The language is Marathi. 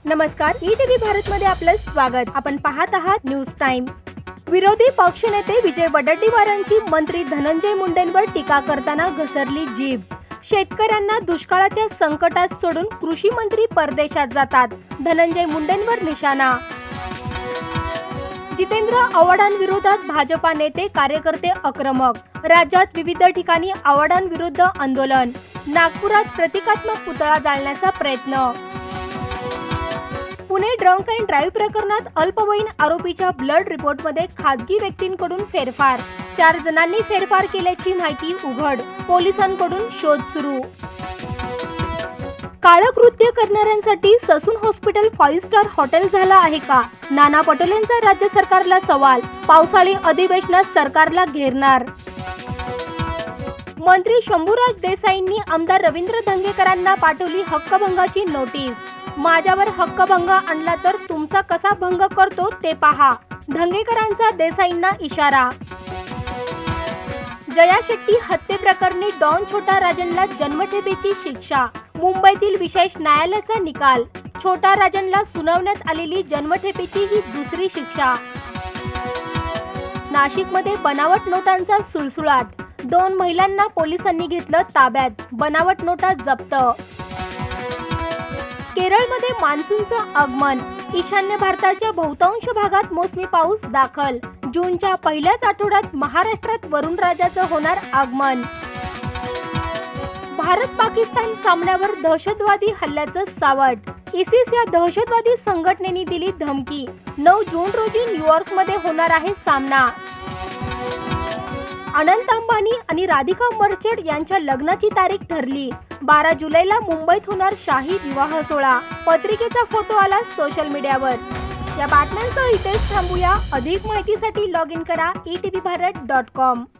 नमस्कार, ईटीव्ही भारत मध्ये आपलं स्वागत। आपण पाहत आहात न्यूज टाइम। विरोधी पक्षनेते विजय वडेट्टीवारांची मंत्री धनंजय मुंडेंवर टीका करताना घसरली जीभ। शेतकऱ्यांना दुष्काळाच्या संकटात सोडून कृषी मंत्री परदेशात जातात, धनंजय मुंडेंवर निशाणा। जितेंद्र आव्हाडांविरोधात भाजपा नेते कार्यकर्ते आक्रमक। राज्यात विविध ठिकाणी आव्हाडांविरुद्ध आंदोलन। नागपुरात प्रतिकात्मक पुतळा जाळण्याचा प्रयत्न। पुणे ड्रंक अँड ड्राईव्ह प्रकरणात अल्पवयीन आरोपीच्या ब्लड रिपोर्टमध्ये खासगी व्यक्तींकडून फेरफार। 4 जणांनी फेरफार केल्याची माहिती उघड। पोलिसांकडून शोध सुरू। काळं कृत्य करणाऱ्यांसाठी ससून हॉस्पिटल 5 स्टार हॉटेल झालं आहे का? नाना पटोलेंचा राज्य सरकारला सवाल। पावसाळी अधिवेशनात सरकारला घेरणार। मंत्री शंभूराज देसाईंनी आमदार रवींद्र धंगेकरांना पाठवली हक्कभंगाची नोटीस। माझ्यावर हक्कभंग आणला तर तुमचा कसा भंग करतो ते पहा, धंगेकरांचा देसाईंना इशारा। जया शेट्टी हत्येप्रकरणी डॉन छोटा राजनला जन्मठेपेची शिक्षा। मुंबईतील विशेष न्यायालयाचा निकाल। छोटा राजनला सुनावण्यात आलेली जन्मठेपेची ही दुसरी शिक्षा। नाशिकमध्ये बनावट नोटांचा सुळसुळाट। 2 महिलांना पोलिसांनी घेतलं ताब्यात। बनावट नोटा जप्त। केरळमध्ये मान्सूनचं आगमन। ईशान्य भारताच्या बहुतांश भागात मोसमी पाऊस दाखल। जूनच्या पहिल्याच आठवड्यात महाराष्ट्रात वरुण राजाचं होणार आगमन। भारत पाकिस्तान सामन्यावर दहशतवादी हल्ल्याचं सावट। इसिस या दहशतवादी संघटनेने दिली धमकी। 9 जून रोजी न्यूयॉर्कमध्ये होणार आहे सामना। अनंत अंबानी आणि राधिका मर्चंट यांच्या लग्नाची तारीख ठरली। 12 जुलैला मुंबईत होणार शाही विवाह सोहळा। पत्रिकेचा फोटो आला सोशल मीडियावर। या बातम्यांसह इथेच थांबूया। अधिक माहितीसाठी लॉग इन करा etvbharat.com।